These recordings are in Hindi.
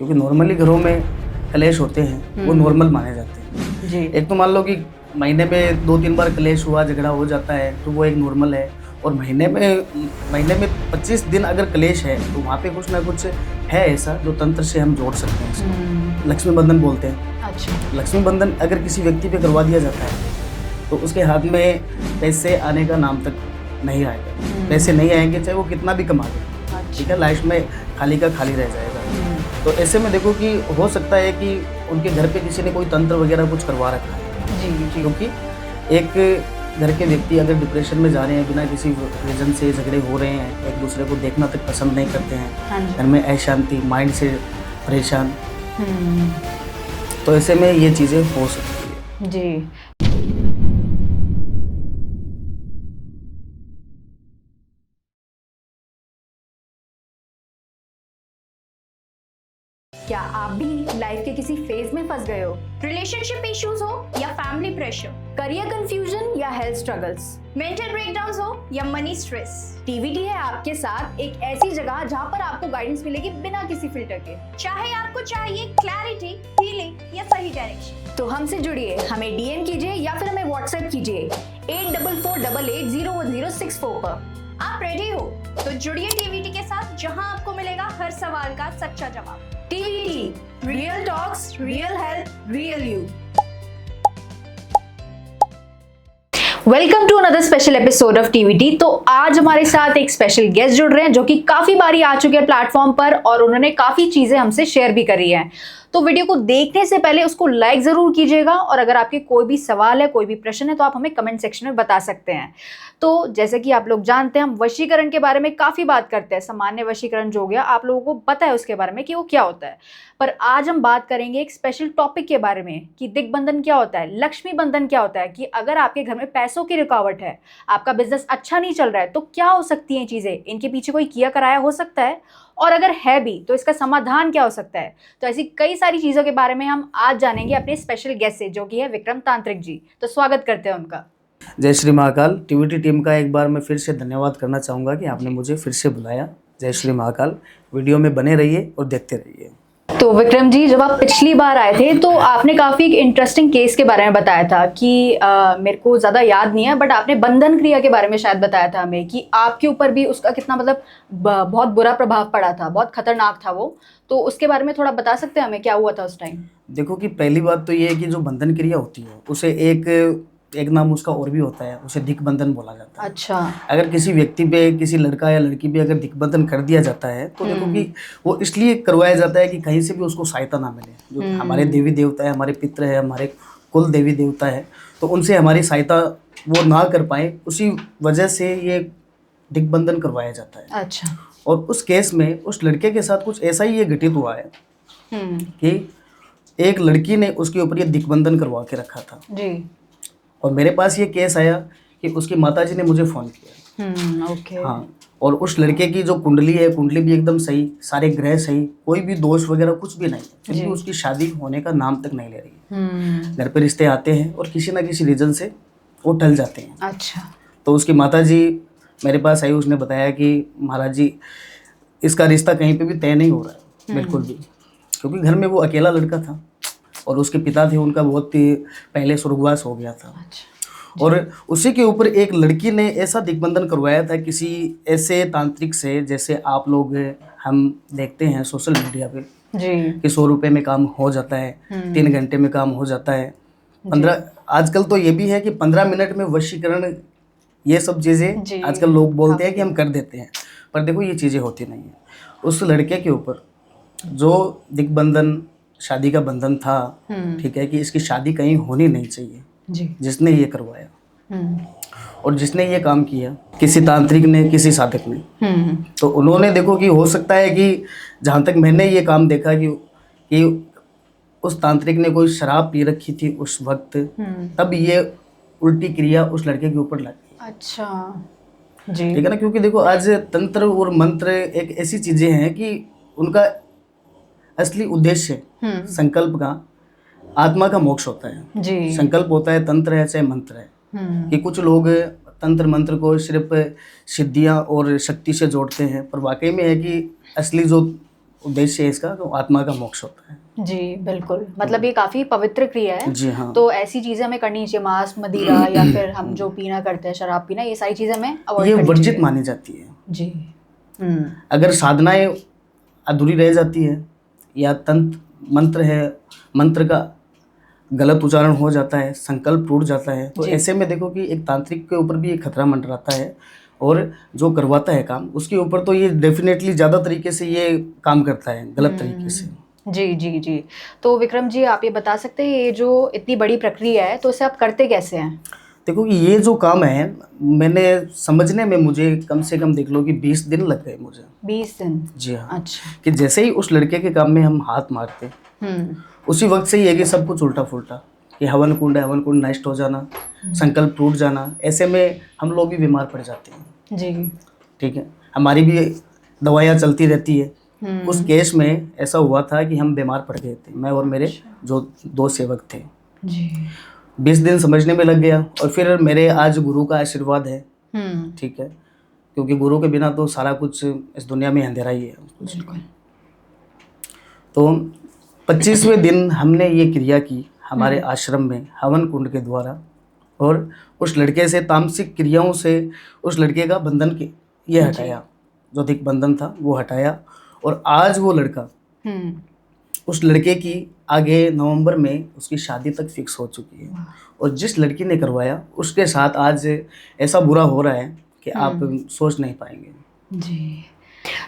क्योंकि नॉर्मली घरों में क्लेश होते हैं वो नॉर्मल माने जाते हैं जी। एक तो मान लो कि महीने में 2-3 बार क्लेश हुआ, झगड़ा हो जाता है तो वो एक नॉर्मल है। और महीने में 25 दिन अगर क्लेश है तो वहाँ पे कुछ ना कुछ है ऐसा जो तंत्र से हम जोड़ सकते हैं इसको। लक्ष्मी बंधन बोलते हैं। अच्छा। लक्ष्मी बंधन अगर किसी व्यक्ति पे करवा दिया जाता है तो उसके हाथ में पैसे आने का नाम तक नहीं आएगा। पैसे नहीं आएंगे चाहे वो कितना भी कमा ले, ठीक है, लाइफ में खाली का खाली रह जाएगा। तो ऐसे में देखो कि हो सकता है कि उनके घर पे किसी ने कोई तंत्र वगैरह कुछ करवा रखा है। जी। क्योंकि एक घर के व्यक्ति अगर डिप्रेशन में जा रहे हैं, बिना किसी रीजन से झगड़े हो रहे हैं, एक दूसरे को देखना तक पसंद नहीं करते हैं, घर में अशांति, माइंड से परेशान, तो ऐसे में ये चीज़ें हो सकती है। जी। क्या आप भी लाइफ के किसी फेज में फंस गए हो? रिलेशनशिप इश्यूज हो या फैमिली प्रेशर, करियर कंफ्यूजन या हेल्थ स्ट्रगल्स, मेंटल ब्रेकडाउन्स हो या मनी स्ट्रेस, टीवीटी है आपके साथ एक ऐसी जगह जहां पर आपको गाइडेंस मिलेगी बिना किसी फिल्टर के। चाहे आपको चाहिए क्लैरिटी, हीलिंग या सही डायरेक्शन, तो हमसे जुड़िए, हमें डीएम कीजिए या फिर हमें व्हाट्सएप कीजिए 8448801064 पर। आप रेडी हो तो जुड़िए टीवीटी के साथ, जहां आपको मिलेगा हर सवाल का सच्चा जवाब। TVT, real talks, real health, real you. Welcome to another special episode of TVT. तो आज हमारे साथ एक स्पेशल गेस्ट जुड़ रहे हैं जो कि काफी बारी आ चुके हैं प्लेटफॉर्म पर और उन्होंने काफी चीजें हमसे शेयर भी करी हैं। तो वीडियो को देखने से पहले उसको लाइक जरूर कीजिएगा और अगर आपके कोई भी सवाल है, कोई भी प्रश्न है तो आप हमें कमेंट सेक्शन में बता सकते हैं। तो जैसे कि आप लोग जानते हैं, हम वशीकरण के बारे में काफ़ी बात करते हैं। सामान्य वशीकरण जो हो गया, आप लोगों को पता है उसके बारे में कि वो क्या होता है, पर आज हम बात करेंगे एक स्पेशल टॉपिक के बारे में कि दिग्बंधन क्या होता है, लक्ष्मी बंधन क्या होता है, कि अगर आपके घर में पैसों की रुकावट है, आपका बिजनेस अच्छा नहीं चल रहा है, तो क्या हो सकती हैं चीज़ें, इनके पीछे कोई किया कराया हो सकता है, और अगर है भी तो इसका समाधान क्या हो सकता है। तो ऐसी कई सारी चीज़ों के बारे में हम आज जानेंगे अपने स्पेशल गेस्ट से, जो कि है विक्रम तांत्रिक जी। तो स्वागत करते हैं उनका। जय श्री महाकाल। टीवीटी टीम का एक बार मैं फिर से धन्यवाद करना चाहूँगा कि आपने मुझे फिर से बुलाया। जय श्री महाकाल। वीडियो में बने रहिए और देखते रहिए। तो विक्रम जी, जब आप पिछली बार आए थे तो आपने काफ़ी एक इंटरेस्टिंग केस के बारे में बताया था कि मेरे को ज़्यादा याद नहीं है, बट आपने बंधन क्रिया के बारे में शायद बताया था हमें कि आपके ऊपर भी उसका कितना मतलब बहुत बुरा प्रभाव पड़ा था, बहुत खतरनाक था वो। तो उसके बारे में थोड़ा बता सकते हैं हमें, क्या हुआ था उस टाइम? देखो कि पहली बात तो ये है कि जो बंधन क्रिया होती है उसे एक नाम उसका और भी होता है, उसे दिग्बंधन बोला जाता है। अच्छा। अगर किसी व्यक्ति पे, किसी लड़का या लड़की पे अगर दिग्बंधन कर दिया जाता है तो देखो कि वो इसलिए करवाया जाता है कि कहीं से भी उसको सहायता ना मिले। जो हमारे देवी देवता है, हमारे पितृ है, हमारे कुल देवी देवता है, तो उनसे हमारी सहायता वो ना कर पाए, उसी वजह से ये दिग्बंधन करवाया जाता है। अच्छा। और उस केस में उस लड़के के साथ कुछ ऐसा ही ये घटित हुआ है कि एक लड़की ने उसके ऊपर ये दिग्बंधन करवा के रखा था जी। और मेरे पास ये केस आया कि उसकी माताजी ने मुझे फ़ोन किया। ओके। हाँ, और उस लड़के की जो कुंडली है, कुंडली भी एकदम सही, सारे ग्रह सही, कोई भी दोष वगैरह कुछ भी नहीं, फिर भी उसकी शादी होने का नाम तक नहीं ले रही। घर पे रिश्ते आते हैं और किसी ना किसी रीज़न से वो टल जाते हैं। अच्छा। तो उसकी माताजी मेरे पास आई, उसने बताया कि महाराज जी, इसका रिश्ता कहीं पे भी तय नहीं हो रहा है बिल्कुल भी, क्योंकि घर में वो अकेला लड़का था और उसके पिता थे, उनका बहुत ही पहले स्वर्गवास हो गया था। अच्छा। और उसी के ऊपर एक लड़की ने ऐसा दिग्बंधन करवाया था किसी ऐसे तांत्रिक से, जैसे आप लोग हम देखते हैं सोशल मीडिया पे जी। कि 100 रुपये में काम हो जाता है, 3 घंटे में काम हो जाता है, 15, आजकल तो ये भी है कि 15 मिनट में वशीकरण, ये सब चीज़ें आजकल लोग बोलते हैं कि हम कर देते हैं, पर देखो ये चीज़ें होती नहीं है। उस लड़के के ऊपर जो दिग्बंधन, शादी का बंधन था, ठीक है, कि इसकी शादी कहीं होनी नहीं चाहिए जी। जिसने ये करवाया और जिसने ये काम किया, किसी तांत्रिक ने, किसी साधक ने, तो उन्होंने देखो कि हो सकता है कि जहाँ तक मैंने ये काम देखा कि उस तांत्रिक ने कोई शराब पी रखी थी उस वक्त, तब ये उल्टी क्रिया उस लड़के के ऊपर लगी। अच्छा जी। ठीक है ना, क्योंकि देखो आज तंत्र और मंत्र एक ऐसी चीजें हैं कि उनका असली उद्देश्य संकल्प का, आत्मा का मोक्ष होता है जी। संकल्प होता है, तंत्र है चाहे मंत्र है। कि कुछ लोग तंत्र मंत्र को सिर्फ सिद्धियां और शक्ति से जोड़ते हैं, पर वाकई में है कि असली जो उद्देश्य है इसका, तो आत्मा का मोक्ष होता है। जी बिल्कुल, मतलब ये काफी पवित्र क्रिया है। जी हाँ। तो ऐसी चीजें हमें करनी चाहिए, मांस मदिरा या फिर हम जो पीना करते हैं, शराब पीना, ये सारी चीजें हमें अवॉइड ये करनी वर्जित चाहिए। मानी जाती है। जी। अगर साधनाएं अधूरी रह जाती है या तंत्र मंत्र है, मंत्र का गलत उच्चारण हो जाता है, संकल्प टूट जाता है, तो जी। ऐसे में देखो कि एक तांत्रिक के ऊपर भी एक खतरा मंडराता है, और जो करवाता है काम उसके ऊपर तो ये डेफिनेटली ज़्यादा तरीके से ये काम करता है, गलत तरीके से। जी जी जी। तो विक्रम जी, आप ये बता सकते हैं ये जो इतनी बड़ी प्रक्रिया है, तो इसे आप करते कैसे हैं? देखो कि ये जो काम है, मैंने समझने में मुझे कम से कम देख लो कि 20 दिन लग गए मुझे। 20 दिन? जी हाँ। अच्छा। कि जैसे ही उस लड़के के काम में हम हाथ मारते, उसी वक्त से ही है कि सब कुछ उल्टा फुल्टा, कि हवन कुंड है, हवन कुंड नष्ट हो जाना, संकल्प टूट जाना, ऐसे में हम लोग भी बीमार पड़ जाते हैं। जी। ठीक है, हमारी भी दवाइयाँ चलती रहती है। उस केस में ऐसा हुआ था कि हम बीमार पड़ गए थे, मैं और मेरे जो 2 सेवक थे। जी। 20 दिन समझने में लग गया, और फिर मेरे आज गुरु का आशीर्वाद है। ठीक है, क्योंकि गुरु के बिना तो सारा कुछ इस दुनिया में अंधेरा ही है। बिल्कुल। तो 25वें दिन हमने ये क्रिया की हमारे आश्रम में हवन कुंड के द्वारा, और उस लड़के से तामसिक क्रियाओं से उस लड़के का बंधन के ये हटाया, जो अधिक बंधन था वो हटाया। और आज वो लड़का, उस लड़के की आगे नवंबर में उसकी शादी तक फिक्स हो चुकी है, और जिस लड़की ने करवाया उसके साथ आज ऐसा बुरा हो रहा है कि आप सोच नहीं पाएंगे। जी।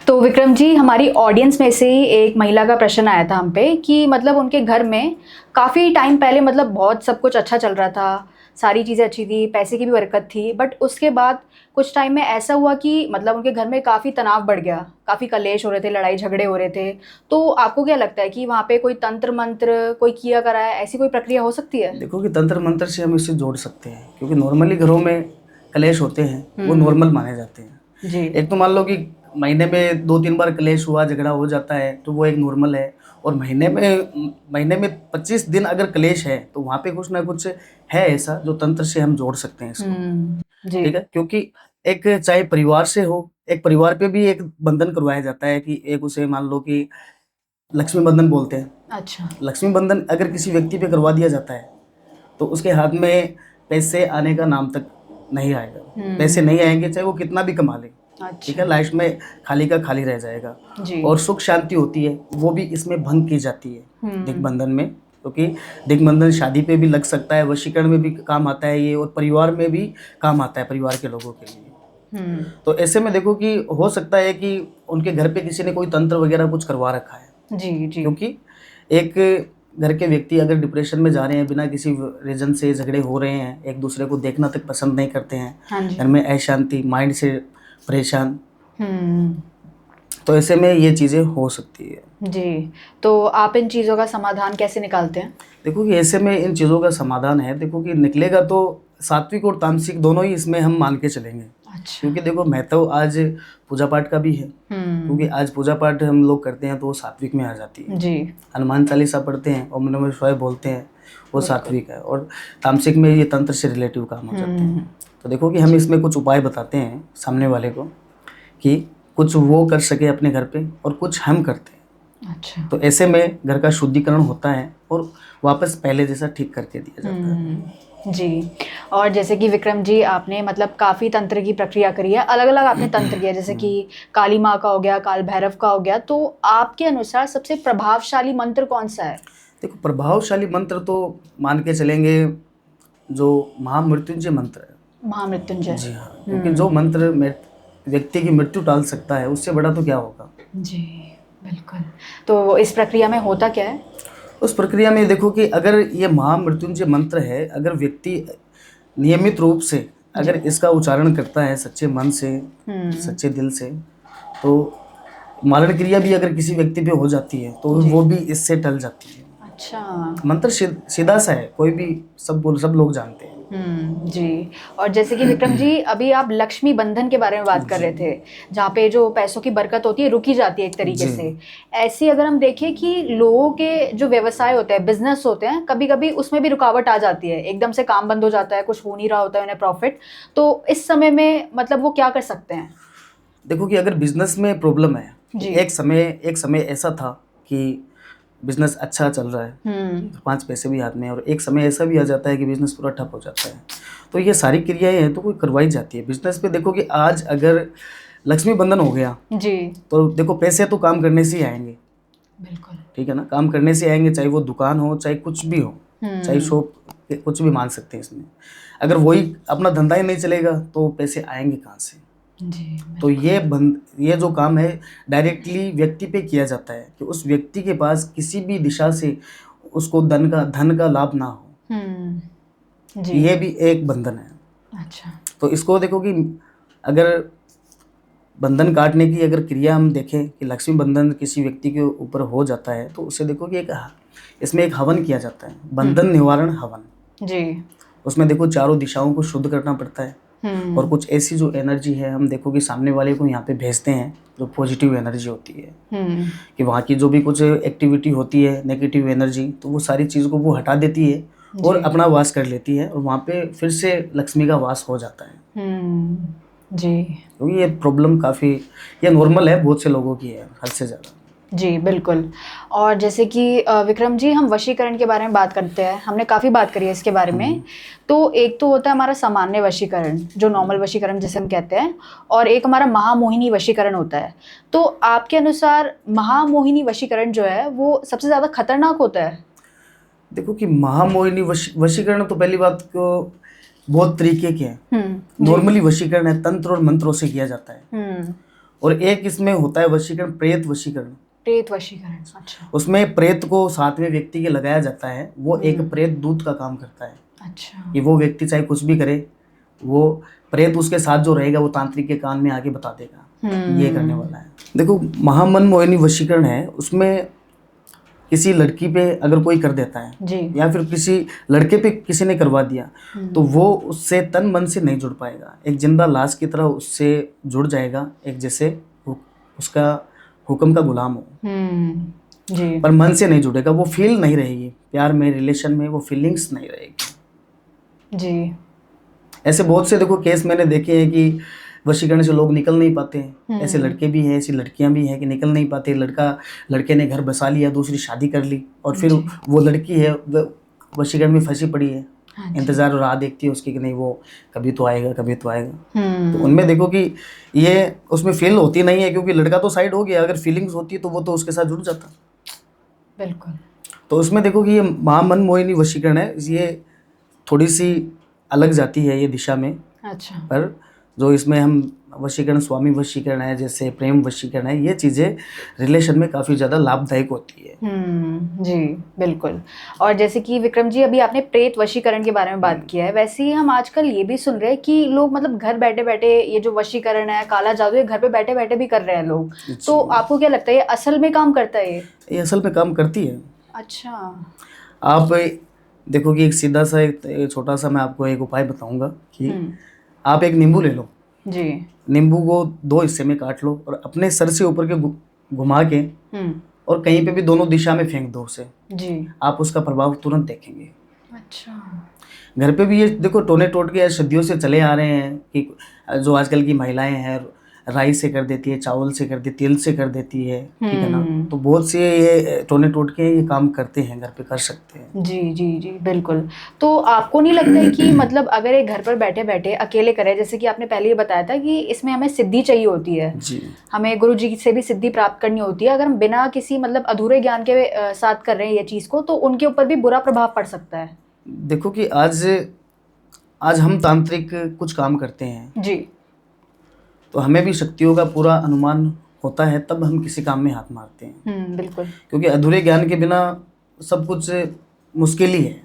तो विक्रम जी, हमारी ऑडियंस में से ही एक महिला का प्रश्न आया था हम पे कि मतलब उनके घर में काफ़ी टाइम पहले मतलब बहुत सब कुछ अच्छा चल रहा था, सारी चीज़ें अच्छी थी, पैसे की भी बरकत थी, बट उसके बाद कुछ टाइम में ऐसा हुआ कि मतलब उनके घर में काफ़ी तनाव बढ़ गया, काफ़ी कलेश हो रहे थे, लड़ाई झगड़े हो रहे थे। तो आपको क्या लगता है कि वहाँ पे कोई तंत्र मंत्र कोई किया करा है, ऐसी कोई प्रक्रिया हो सकती है? देखो कि तंत्र मंत्र से हम इसे जोड़ सकते हैं, क्योंकि नॉर्मली घरों में कलेश होते हैं, वो नॉर्मल माने जाते हैं। जी। एक तो मान लो कि महीने में 2-3 बार कलेश हुआ, झगड़ा हो जाता है, तो वो एक नॉर्मल है। और महीने में 25 दिन अगर कलेश है, तो वहाँ पे कुछ ना कुछ है ऐसा जो तंत्र से हम जोड़ सकते हैं इसको। जी। ठीक है, क्योंकि एक चाहे परिवार से हो, एक परिवार पे भी एक बंधन करवाया जाता है कि एक उसे मान लो कि लक्ष्मी बंधन बोलते हैं। अच्छा। लक्ष्मी बंधन अगर किसी व्यक्ति पे करवा दिया जाता है, तो उसके हाथ में पैसे आने का नाम तक नहीं आएगा। पैसे नहीं आएंगे चाहे वो कितना भी कमा ले। ठीक है, लाइफ में खाली का खाली रह जाएगा। जी। और सुख शांति होती है, वो भी इसमें भंग की जाती है दिग्बंधन में, क्योंकि दिग्बंधन शादी पे भी लग सकता है, वशीकरण में भी काम आता है ये, और परिवार में भी काम आता है, परिवार के लोगों के लिए। तो ऐसे में देखो कि हो सकता है कि उनके घर पे किसी ने कोई तंत्र वगैरह कुछ करवा रखा है। जी जी। क्योंकि एक घर के व्यक्ति अगर डिप्रेशन में जा रहे हैं, बिना किसी रीजन से झगड़े हो रहे हैं, एक दूसरे को देखना तक पसंद नहीं करते हैं, घर में अशांति, माइंड से परेशान, तो ऐसे में ये चीज़ें हो सकती है। जी। तो आप इन चीज़ों का समाधान कैसे निकालते हैं? देखो कि ऐसे में इन चीज़ों का समाधान है, देखो कि निकलेगा तो सात्विक और तामसिक दोनों ही इसमें हम मान के चलेंगे। अच्छा। क्योंकि देखो महत्व आज पूजा पाठ का भी है, क्योंकि आज पूजा पाठ हम लोग करते हैं तो वो सात्विक में आ जाती है। जी। हनुमान चालीसा पढ़ते हैं, ओम नमः शिवाय बोलते हैं, वो सात्विक है, और तामसिक में ये तंत्र से रिलेटिव काम हो जाते हैं। तो देखो कि हम इसमें कुछ उपाय बताते हैं सामने वाले को कि कुछ वो कर सके अपने घर पे और कुछ हम करते हैं। अच्छा। तो ऐसे में घर का शुद्धिकरण होता है और वापस पहले जैसा ठीक करके दिया जाता है। जी। और जैसे कि विक्रम जी, आपने मतलब काफ़ी तंत्र की प्रक्रिया करी है, अलग अलग आपने तंत्र किया, जैसे कि काली माँ का हो गया, काल भैरव का हो गया, तो आपके अनुसार सबसे प्रभावशाली मंत्र कौन सा है? देखो प्रभावशाली मंत्र तो मान के चलेंगे जो महामृत्युंजय मंत्र है। महामृत्युंजय। जी हाँ, क्योंकि जो मंत्र व्यक्ति की मृत्यु टाल सकता है, उससे बड़ा तो क्या होगा। जी बिल्कुल। तो इस प्रक्रिया में होता क्या है? उस प्रक्रिया में देखो कि अगर ये महामृत्युंजय मंत्र है, अगर व्यक्ति नियमित रूप से अगर इसका उच्चारण करता है सच्चे मन से, सच्चे दिल से, तो मारण क्रिया भी अगर किसी व्यक्ति पे हो जाती है तो वो भी इससे टल जाती है। अच्छा। मंत्र सीधा सा है, कोई भी सब लोग जानते हैं। जी। और जैसे कि विक्रम जी, अभी आप लक्ष्मी बंधन के बारे में बात कर रहे थे, जहाँ पे जो पैसों की बरकत होती है रुकी जाती है एक तरीके से। ऐसी अगर हम देखें कि लोगों के जो व्यवसाय होते हैं, बिजनेस होते हैं, कभी कभी उसमें भी रुकावट आ जाती है, एकदम से काम बंद हो जाता है, कुछ हो नहीं रहा होता है उन्हें प्रॉफिट, तो इस समय में मतलब वो क्या कर सकते हैं? देखो कि अगर बिजनेस में प्रॉब्लम है, जी। एक समय ऐसा था कि बिजनेस अच्छा चल रहा है, 5 पैसे भी हाथ में, और एक समय ऐसा भी आ जाता है कि बिजनेस पूरा ठप हो जाता है। तो ये सारी क्रियाएं हैं तो कोई करवाई जाती है बिजनेस पे। देखो कि आज अगर लक्ष्मी बंधन हो गया जी तो देखो पैसे तो काम करने से ही आएंगे, बिल्कुल। ठीक है ना, काम करने से आएंगे, चाहे वो दुकान हो चाहे कुछ भी हो, चाहे शॉप, कुछ भी मान सकते हैं इसमें। अगर वही अपना धंधा ही नहीं चलेगा तो पैसे आएंगे कहाँ से? जी तो ये जो काम है डायरेक्टली व्यक्ति पे किया जाता है कि उस व्यक्ति के पास किसी भी दिशा से उसको धन का लाभ ना हो, जी। ये भी एक बंधन है। अच्छा। तो इसको देखो कि अगर बंधन काटने की अगर क्रिया हम देखें कि लक्ष्मी बंधन किसी व्यक्ति के ऊपर हो जाता है तो उसे देखो कि इसमें एक हवन किया जाता है, बंधन निवारण हवन। जी। उसमें देखो चारों दिशाओं को शुद्ध करना पड़ता है, और कुछ ऐसी जो एनर्जी है हम देखो कि सामने वाले को यहाँ पे भेजते हैं, जो पॉजिटिव एनर्जी होती है कि वहाँ की जो भी कुछ एक्टिविटी होती है नेगेटिव एनर्जी, तो वो सारी चीज़ को वो हटा देती है और अपना वास कर लेती है, और वहाँ पे फिर से लक्ष्मी का वास हो जाता है। जी। तो ये प्रॉब्लम काफ़ी ये नॉर्मल है, बहुत से लोगों की है, हद से ज़्यादा। जी बिल्कुल। और जैसे कि विक्रम जी, हम वशीकरण के बारे में बात करते हैं, हमने काफ़ी बात करी है इसके बारे में। तो एक तो होता है हमारा सामान्य वशीकरण, जो नॉर्मल वशीकरण जिसे हम कहते हैं, और एक हमारा महामोहिनी वशीकरण होता है। तो आपके अनुसार महामोहिनी वशीकरण जो है वो सबसे ज़्यादा खतरनाक होता है? देखो कि महामोहिनी वशीकरण तो पहली बात को बहुत तरीके के हैं। नॉर्मली वशीकरण है तंत्र और मंत्रों से किया जाता है, और एक इसमें होता है वशीकरण प्रेत वशीकरण। प्रेत वशीकरण, अच्छा। उसमें प्रेत को साथ में व्यक्ति के लगाया जाता है, वो एक प्रेत दूत का काम करता है। अच्छा। कि वो व्यक्ति चाहे कुछ भी करे, वो प्रेत उसके साथ जो रहेगा वो तांत्रिक के कान में आके बता देगा ये करने वाला है। देखो महामनमोहिनी वशीकरण है, उसमें किसी लड़की पे अगर कोई कर देता है जी। या फिर किसी लड़के पे किसी ने करवा दिया तो वो उससे तन मन से नहीं जुड़ पाएगा, एक जिंदा लाश की तरह उससे जुड़ जाएगा, एक जैसे उसका हुक्म का गुलाम हो। जी। पर मन से नहीं जुड़ेगा, वो फील नहीं रहेगी, प्यार में रिलेशन में वो फीलिंग्स नहीं रहेगी। जी। ऐसे बहुत से देखो केस मैंने देखे हैं कि वशीकरण से लोग निकल नहीं पाते हैं। ऐसे लड़के भी हैं, ऐसी लड़कियां भी हैं कि निकल नहीं पाते। लड़के ने घर बसा लिया, दूसरी शादी कर ली, और फिर वो लड़की है वशीकरण में फंसी पड़ी है, इंतजार और राह देखती है उसकी कि नहीं वो कभी तो आएगा कभी तो आएगा। तो उनमें देखो कि ये उसमें फील होती नहीं है, क्योंकि लड़का तो साइड हो गया, अगर फीलिंग्स होती तो वो तो उसके साथ जुड़ जाता। बिल्कुल। तो उसमें देखो कि ये महामनमोहिनी वशीकरण है, ये थोड़ी सी अलग जाती है ये दिशा में। अच्छा। पर जो इसमें हम वशीकरण, स्वामी वशीकरण है, जैसे प्रेम वशीकरण है, ये चीज़ें रिलेशन में काफ़ी ज़्यादा लाभदायक होती है। जी बिल्कुल। और जैसे कि विक्रम जी अभी आपने प्रेत वशीकरण के बारे में बात किया है, वैसे ही हम आजकल ये भी सुन रहे हैं कि लोग मतलब घर बैठे बैठे ये जो वशीकरण है, काला जादू, ये घर पे बैठे बैठे भी कर रहे हैं लोग। तो आपको क्या लगता है ये असल में काम करता है? ये असल में काम करती है। अच्छा। आप देखो कि एक सीधा सा एक छोटा सा मैं आपको एक उपाय बताऊंगा कि आप एक नींबू ले लो जी। नींबू को 2 हिस्से में काट लो और अपने सर से ऊपर के घुमा के और कहीं पे भी दोनों दिशा में फेंक दो उसे जी। आप उसका प्रभाव तुरंत देखेंगे। अच्छा। घर पे भी ये देखो टोने टोटके सदियों से चले आ रहे हैं कि जो आजकल की महिलाएं हैं राई से कर देती है, चावल से कर देती है, तिल से कर देती है, ठीक है ना। तो बहुत से ये टोने टोटके ये काम करते हैं, घर पे कर सकते हैं। जी जी जी बिल्कुल। तो आपको नहीं लगता है कि मतलब अगर एक घर पर बैठे बैठे अकेले करे, जैसे कि आपने पहले ही बताया था कि इसमें हमें सिद्धि चाहिए होती है जी, हमें गुरु जी से भी सिद्धि प्राप्त करनी होती है, अगर हम बिना किसी मतलब अधूरे ज्ञान के साथ कर रहे हैं ये चीज़ को, तो उनके ऊपर भी बुरा प्रभाव पड़ सकता है? देखो कि आज हम तांत्रिक कुछ काम करते हैं जी, तो हमें भी शक्तियों का पूरा अनुमान होता है, तब हम किसी काम में हाथ मारते हैं। बिल्कुल। क्योंकि अधूरे ज्ञान के बिना सब कुछ मुश्किल ही है।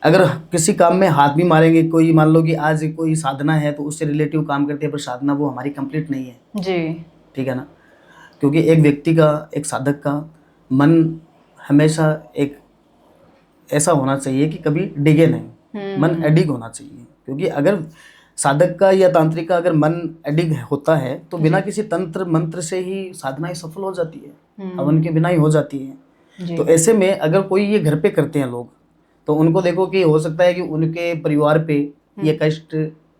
अगर किसी काम में हाथ भी मारेंगे, कोई मान लो कि आज कोई साधना है तो उससे रिलेटिव काम करते हैं, पर साधना वो हमारी कंप्लीट नहीं है जी, ठीक है ना। क्योंकि एक व्यक्ति का, एक साधक का मन हमेशा एक ऐसा होना चाहिए कि कभी डिगे नहीं, मन अडिग होना चाहिए। क्योंकि अगर साधक का या तांत्रिक का अगर मन अडिग होता है तो बिना किसी तंत्र मंत्र से ही साधनाएं सफल हो जाती है, हवन के बिना ही हो जाती है। तो ऐसे में अगर कोई ये घर पे करते हैं लोग, तो उनको देखो कि हो सकता है कि उनके परिवार पे ये कष्ट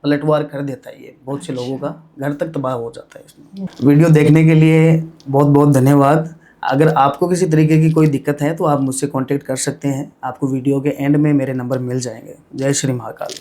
पलटवार कर देता है, ये बहुत से लोगों का घर तक तबाह हो जाता है इसमें। वीडियो देखने के लिए बहुत बहुत धन्यवाद। अगर आपको किसी तरीके की कोई दिक्कत है तो आप मुझसे कांटेक्ट कर सकते हैं, आपको वीडियो के एंड में मेरे नंबर मिल जाएंगे। जय श्री महाकाल।